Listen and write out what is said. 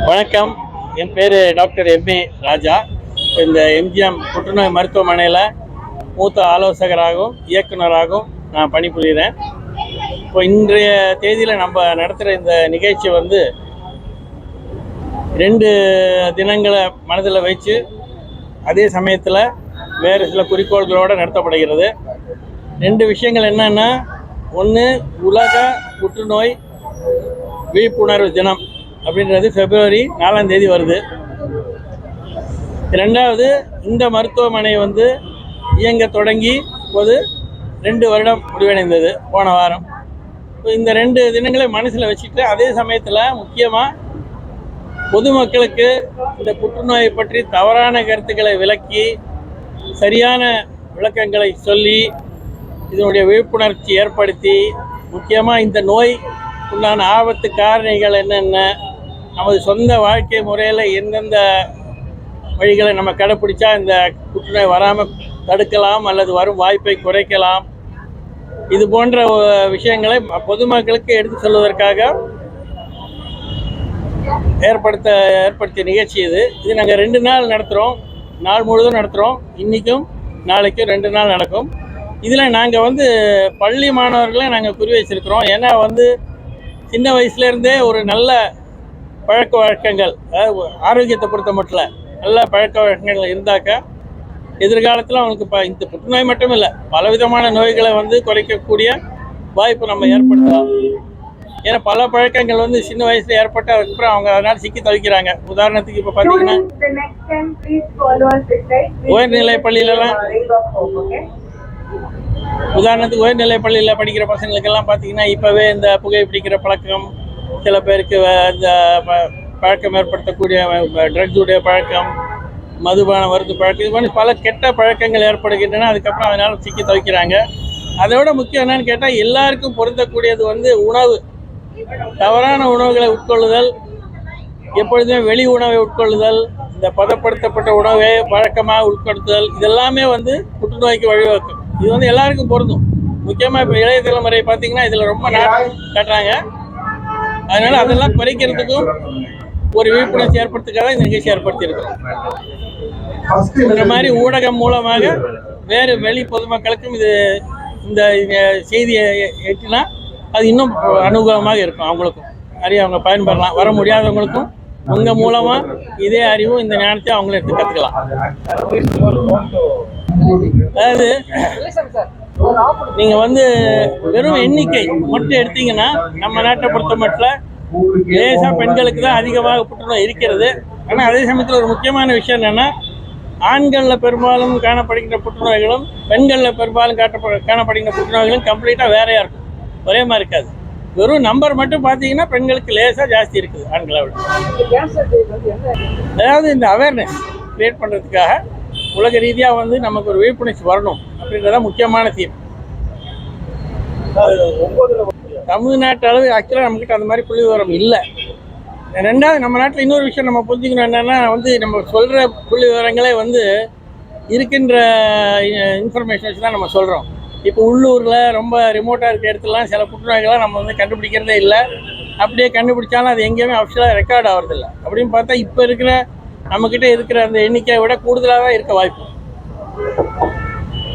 வணக்கம். என் பேர் doctor MA ராஜா. இந்த எம்ஜிஎம் புற்றுநோய் மருத்துவமனையில் மூத்த ஆலோசகராகவும் இயக்குநராகவும் நான் பணிபுரிகிறேன். இப்போ இன்றைய தேதியில் நம்ம நடத்துகிற இந்த நிகழ்ச்சி 2 தினங்களை மனதில் வச்சு அதே சமயத்தில் வேறு சில குறிக்கோள்களோடு நடத்தப்படுகிறது. 2 விஷயங்கள் என்னென்னா, ஒன்று உலக புற்றுநோய் விழிப்புணர்வு தினம் அப்படின்றது February 4ஆம் தேதி வருது. 2வது இந்த மருத்துவமனை இயங்க தொடங்கி இப்போது 2 வருடம் முடிவடைந்தது போன வாரம். இந்த 2 தினங்களை மனசில் வச்சுட்டு அதே சமயத்தில் முக்கியமாக பொதுமக்களுக்கு இந்த புற்றுநோயை பற்றி தவறான கருத்துக்களை விளக்கி சரியான விளக்கங்களை சொல்லி இதனுடைய விழிப்புணர்ச்சி ஏற்படுத்தி, முக்கியமாக இந்த நோய் உண்டான ஆபத்து காரணிகள் என்னென்ன, நமது சொந்த வாழ்க்கை முறையில் எந்தெந்த வழிகளை நம்ம கடைப்பிடிச்சா இந்த புற்றுநோய் வராமல் தடுக்கலாம் அல்லது வரும் வாய்ப்பை குறைக்கலாம், இது போன்ற விஷயங்களை பொதுமக்களுக்கு எடுத்து சொல்வதற்காக ஏற்படுத்திய நிகழ்ச்சி இது. நாங்கள் 2 நாள் நடத்துகிறோம். நாள் முழுவதும் நடத்துகிறோம். இன்றைக்கும் நாளைக்கும் 2 நாள் நடக்கும். இதில் நாங்கள் பள்ளி மாணவர்களை நாங்கள் குறி வச்சிருக்கிறோம். ஏன்னா சின்ன வயசுலேருந்தே ஒரு நல்ல பழக்க வழக்கங்கள், அதாவது ஆரோக்கியத்தை பொறுத்த மட்டும் நல்ல பழக்க வழக்கங்கள் இருந்தாக்க எதிர்காலத்தில் அவங்களுக்கு இந்த புற்றுநோய் மட்டும் இல்லை, பலவிதமான நோய்களை குறைக்கக்கூடிய வாய்ப்பு நம்ம ஏற்படுத்தலாம். ஏன்னா பல பழக்கங்கள் சின்ன வயசுல ஏற்பட்டு அதுக்கப்புறம் அவங்க அதனால சிக்கி தவிக்கிறாங்க. உதாரணத்துக்கு இப்போ பார்த்தீங்கன்னா உயர்நிலை பள்ளியில் படிக்கிற பசங்களுக்கெல்லாம் பார்த்தீங்கன்னா இப்போவே இந்த புகைப்பிடிக்கிற பழக்கம், சில பேருக்கு இந்த பழக்கம் ஏற்படுத்தக்கூடிய ட்ரக்ஸுடைய பழக்கம், மதுபான மருந்து பழக்கம், இது மாதிரி பல கெட்ட பழக்கங்கள் ஏற்படுகின்றன. அதுக்கப்புறம் அதனால் சிக்கி தவிக்கிறாங்க. அதை விட முக்கியம் என்னன்னு கேட்டால், எல்லாருக்கும் பொருந்தக்கூடியது உணவு. தவறான உணவுகளை உட்கொள்ளுதல், எப்பொழுதுமே வெளி உணவை உட்கொள்ளுதல், இந்த பதப்படுத்தப்பட்ட உணவை வழக்கமாக உட்கொடுத்துதல், இதெல்லாமே புற்றுநோய்க்கு வழிவகுக்கும். இது எல்லாருக்கும் பொருந்தும். முக்கியமாக இப்போ இளைய தலைமுறை பார்த்தீங்கன்னா இதில் ரொம்ப காட்டுறாங்க. அதனால அதெல்லாம் குறைக்கிறதுக்கும் ஒரு விழிப்புணர்ச்சி ஏற்படுத்துக்காக இந்த நிகழ்ச்சி ஏற்படுத்தியிருக்கிறோம். இந்த மாதிரி ஊடகம் மூலமாக வேறு வெளி பொதுமக்களுக்கும் இந்த செய்தியை எட்டினா அது இன்னும் அனுகூலமாக இருக்கும். அவங்களுக்கும் நிறைய அவங்க பயன்பெறலாம். வர முடியாதவங்களுக்கும் உங்கள் மூலமாக இதே அறிவும் இந்த ஞானத்தை அவங்கள எடுத்து கற்றுக்கலாம். அதாவது நீங்கள் வெறும் எண்ணிக்கை மட்டும் எடுத்தீங்கன்னா நம்ம நாட்டை பொறுத்த மட்டும் லேசாக பெண்களுக்கு தான் அதிகமாக புற்றுநோய் இருக்கிறது. ஆனால் அதே சமயத்தில் ஒரு முக்கியமான விஷயம் என்னென்னா, ஆண்களில் பெரும்பாலும் காணப்படுகின்ற புற்றுநோய்களும் பெண்களில் பெரும்பாலும் காணப்படுகின்ற புற்றுநோய்களும் கம்ப்ளீட்டாக வேறையாக இருக்கும், ஒரே மாதிரி இருக்காது. வெறும் நம்பர் மட்டும் பார்த்தீங்கன்னா பெண்களுக்கு லேசாக ஜாஸ்தி இருக்குது ஆண்களை விட. அதாவது இந்த அவேர்னஸ் கிரியேட் பண்ணுறதுக்காக உலக ரீதியாக நமக்கு ஒரு விழிப்புணர்ச்சி வரணும் அப்படின்றத முக்கியமான தீம். தமிழ்நாட்டு அளவு ஆக்சுவலாக நம்மக்கிட்ட அந்த மாதிரி புள்ளி விவரம் இல்லை. 2வது நம்ம நாட்டில் இன்னொரு விஷயம் நம்ம புரிஞ்சுக்கணும் என்னென்னா, நம்ம சொல்கிற புள்ளி விவரங்களே இருக்கின்ற இன்ஃபர்மேஷன் வச்சு தான் நம்ம சொல்கிறோம். இப்போ உள்ளூரில் ரொம்ப ரிமோட்டாக இருக்க இடத்துலலாம் சில புற்றுநோய்களாக நம்ம கண்டுபிடிக்கிறதே இல்லை. அப்படியே கண்டுபிடிச்சாலும் அது எங்கேயுமே அஃபிஷியலாக ரெக்கார்ட் ஆகிறதில்லை. அப்படின்னு பார்த்தா இப்போ நம்மக்கிட்ட இருக்கிற அந்த எண்ணிக்கையை விட கூடுதலாக தான் இருக்க வாய்ப்பு.